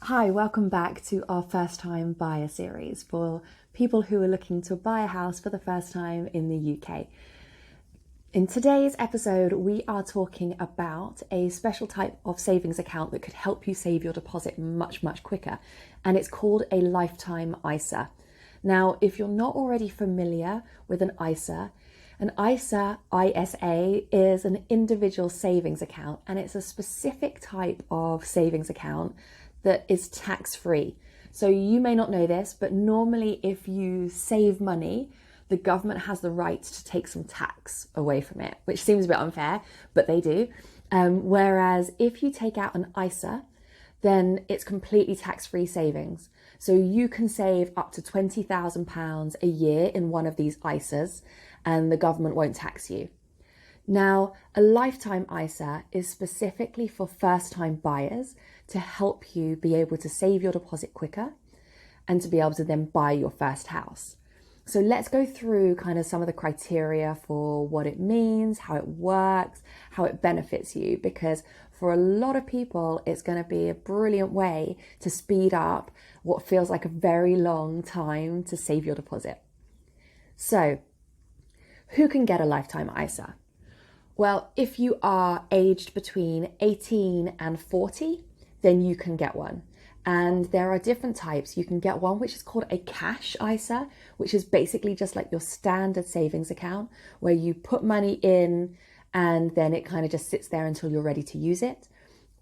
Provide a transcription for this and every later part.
Hi, welcome back to our first time buyer series for people who are looking to buy a house for the first time in the UK. In today's episode, we are talking about a special type of savings account that could help you save your deposit much quicker, and it's called a Lifetime ISA. Now, if you're not already familiar with an ISA, ISA is an individual savings account, and it's a specific type of savings account that is tax-free. So you may not know this, but normally if you save money, the government has the right to take some tax away from it, which seems a bit unfair, but they do. Whereas if you take out an ISA, then it's completely tax-free savings. So you can save up to £20,000 a year in one of these ISAs, and the government won't tax you. Now, a Lifetime ISA is specifically for first-time buyers to help you be able to save your deposit quicker and to be able to then buy your first house. So let's go through kind of some of the criteria for what it means, how it works, how it benefits you, because for a lot of people, it's going to be a brilliant way to speed up what feels like a very long time to save your deposit. So, who can get a Lifetime ISA? Well, if you are aged between 18 and 40, then you can get one. And there are different types. You can get one which is called a cash ISA, which is basically just like your standard savings account where you put money in and then it kind of just sits there until you're ready to use it.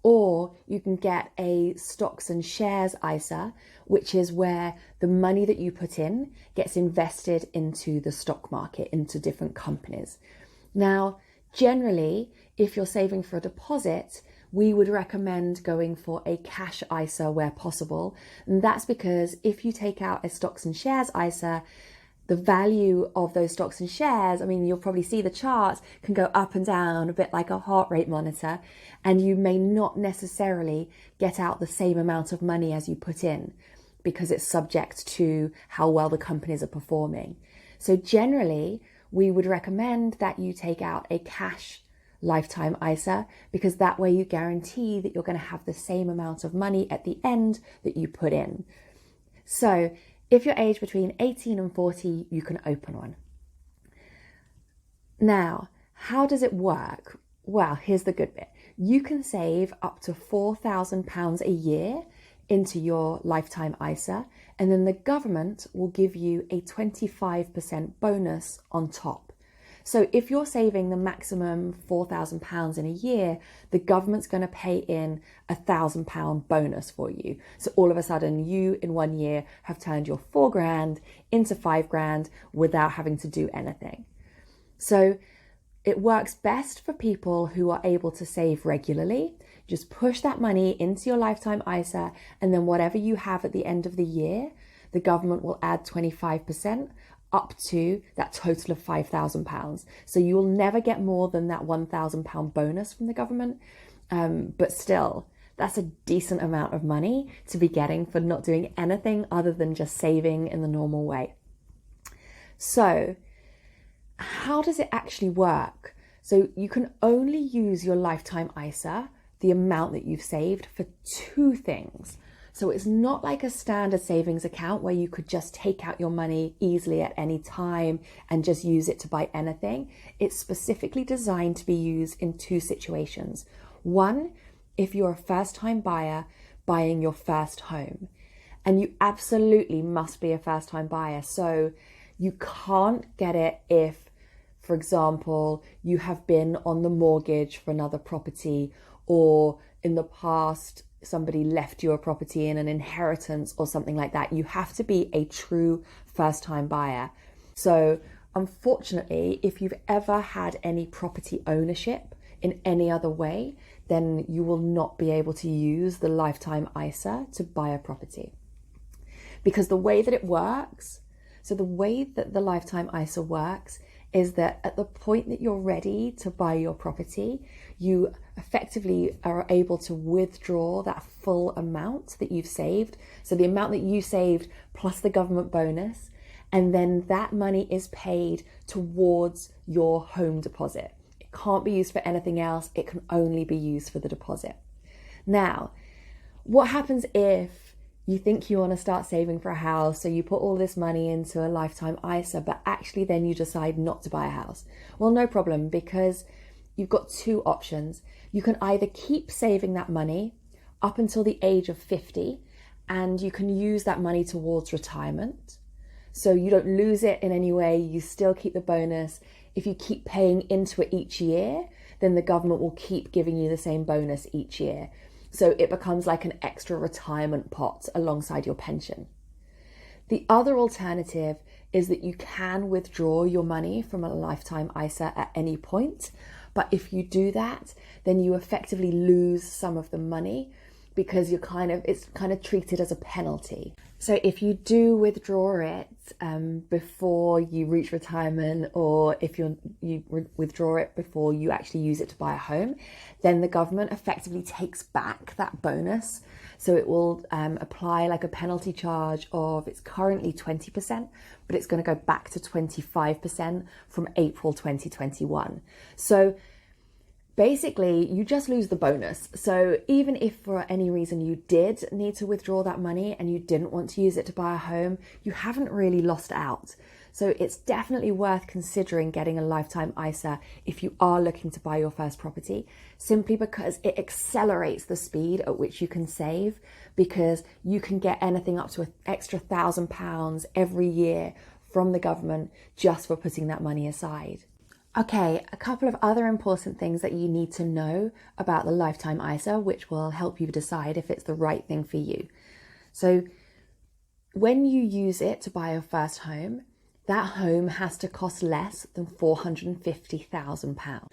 Or you can get a stocks and shares ISA, which is where the money that you put in gets invested into the stock market, into different companies. Now, generally, if you're saving for a deposit, we would recommend going for a cash ISA where possible. And that's because if you take out a stocks and shares ISA, the value of those stocks and shares, I mean, you'll probably see the charts can go up and down a bit like a heart rate monitor, and you may not necessarily get out the same amount of money as you put in because it's subject to how well the companies are performing. So generally, we would recommend that you take out a cash Lifetime ISA because that way you guarantee that you're going to have the same amount of money at the end that you put in. So if you're aged between 18 and 40, you can open one. Now, how does it work? Well, here's the good bit. You can save up to £4,000 a year into your Lifetime ISA, and then the government will give you a 25% bonus on top. So if you're saving the maximum £4,000 in a year, the government's going to pay in £1,000 bonus for you. So all of a sudden, you in 1 year have turned your £4,000 into £5,000 without having to do anything. So it works best for people who are able to save regularly. Just push that money into your Lifetime ISA, and then whatever you have at the end of the year, the government will add 25% up to that total of £5,000. So you will never get more than that £1,000 bonus from the government. But still, that's a decent amount of money to be getting for not doing anything other than just saving in the normal way. So how does it actually work? So you can only use your Lifetime ISA, the amount that you've saved, for two things. So it's not like a standard savings account where you could just take out your money easily at any time and just use it to buy anything. It's specifically designed to be used in two situations. One, if you're a first-time buyer buying your first home, and you absolutely must be a first-time buyer. So you can't get it if, for example, you have been on the mortgage for another property, or in the past somebody left you a property in an inheritance or something like that. You have to be a true first-time buyer. So unfortunately, if you've ever had any property ownership in any other way, then you will not be able to use the Lifetime ISA to buy a property. Because the way that it works, so the way that the Lifetime ISA works is that at the point that you're ready to buy your property, you effectively are able to withdraw that full amount that you've saved. So the amount that you saved plus the government bonus, and then that money is paid towards your home deposit. It can't be used for anything else. It can only be used for the deposit. Now, What happens if you think you want to start saving for a house, so you put all this money into a lifetime ISA, but actually then you decide not to buy a house? Well, no problem, because you've got two options. You can either keep saving that money up until the age of 50, and you can use that money towards retirement. So you don't lose it in any way, you still keep the bonus. If you keep paying into it each year, then the government will keep giving you the same bonus each year. So it becomes like an extra retirement pot alongside your pension. The other alternative is that you can withdraw your money from a lifetime ISA at any point. But if you do that, then you effectively lose some of the money, because it's kind of treated as a penalty. So if you do withdraw it before you reach retirement, or if you withdraw it before you actually use it to buy a home, then the government effectively takes back that bonus. So it will apply like a penalty charge of, it's currently 20%, but it's going to go back to 25% from April 2021. So basically, you just lose the bonus. So even if for any reason you did need to withdraw that money and you didn't want to use it to buy a home, you haven't really lost out. So it's definitely worth considering getting a lifetime ISA if you are looking to buy your first property, simply because it accelerates the speed at which you can save, because you can get anything up to an extra £1,000 every year from the government just for putting that money aside. Okay, a couple of other important things that you need to know about the lifetime ISA, which will help you decide if it's the right thing for you. So when you use it to buy your first home, that home has to cost less than £450,000.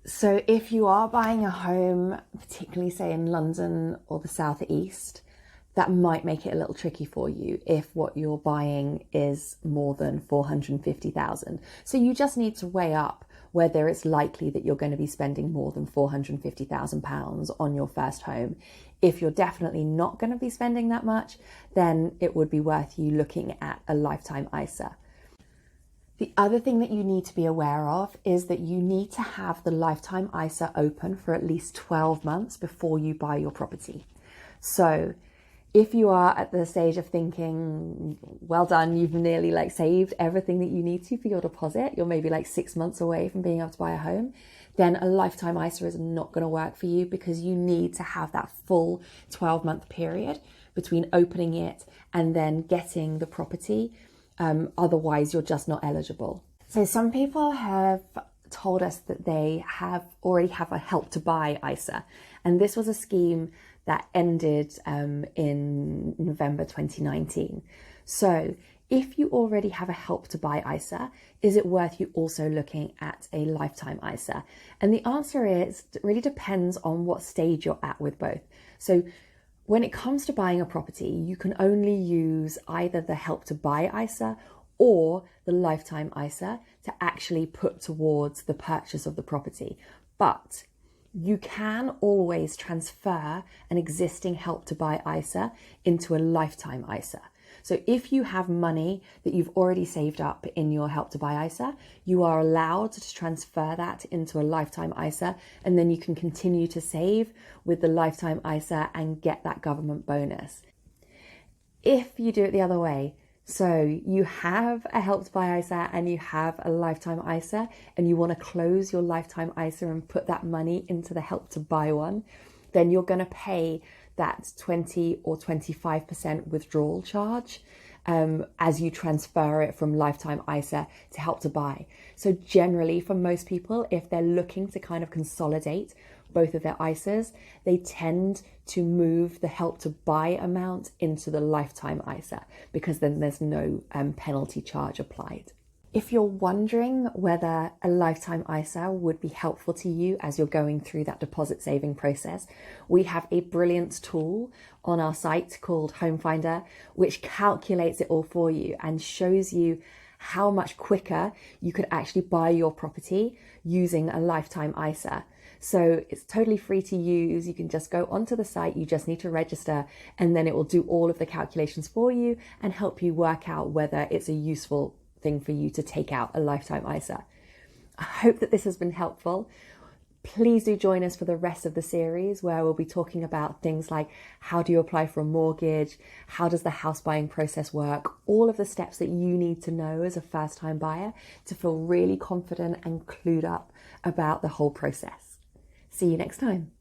So if you are buying a home, particularly say in London or the South East, that might make it a little tricky for you if what you're buying is more than 450,000. So you just need to weigh up whether it's likely that you're going to be spending more than 450,000 pounds on your first home. If you're definitely not going to be spending that much, then it would be worth you looking at a lifetime ISA. The other thing that you need to be aware of is that you need to have the lifetime ISA open for at least 12 months before you buy your property. So if you are at the stage of thinking, well done, you've nearly saved everything that you need to for your deposit, you're maybe 6 months away from being able to buy a home, then a lifetime ISA is not going to work for you, because you need to have that full 12-month period between opening it and then getting the property. Otherwise, you're just not eligible. So some people have told us that they already have a Help to Buy ISA, and this was a scheme that ended in November 2019. So if you already have a Help to Buy ISA, is it worth you also looking at a lifetime ISA? And the answer is, it really depends on what stage you're at with both. So when it comes to buying a property, you can only use either the Help to Buy ISA or the lifetime ISA to actually put towards the purchase of the property. But you can always transfer an existing Help to Buy ISA into a lifetime ISA. So if you have money that you've already saved up in your Help to Buy ISA, you are allowed to transfer that into a lifetime ISA, and then you can continue to save with the lifetime ISA and get that government bonus. If you do it the other way, so you have a Help to Buy ISA and you have a lifetime ISA, and you want to close your lifetime ISA and put that money into the Help to Buy one, then you're going to pay that 20 or 25% withdrawal charge as you transfer it from lifetime ISA to Help to Buy. So generally, for most people, if they're looking to kind of consolidate both of their ISAs, they tend to move the Help to Buy amount into the lifetime ISA, because then there's no penalty charge applied. If you're wondering whether a lifetime ISA would be helpful to you as you're going through that deposit saving process, we have a brilliant tool on our site called Home Finder, which calculates it all for you and shows you how much quicker you could actually buy your property using a lifetime ISA. So it's totally free to use. You can just go onto the site, you just need to register, and then it will do all of the calculations for you and help you work out whether it's a useful thing for you to take out a lifetime ISA. I hope that this has been helpful. Please do join us for the rest of the series, where we'll be talking about things like how do you apply for a mortgage, how does the house buying process work, all of the steps that you need to know as a first-time buyer to feel really confident and clued up about the whole process. See you next time.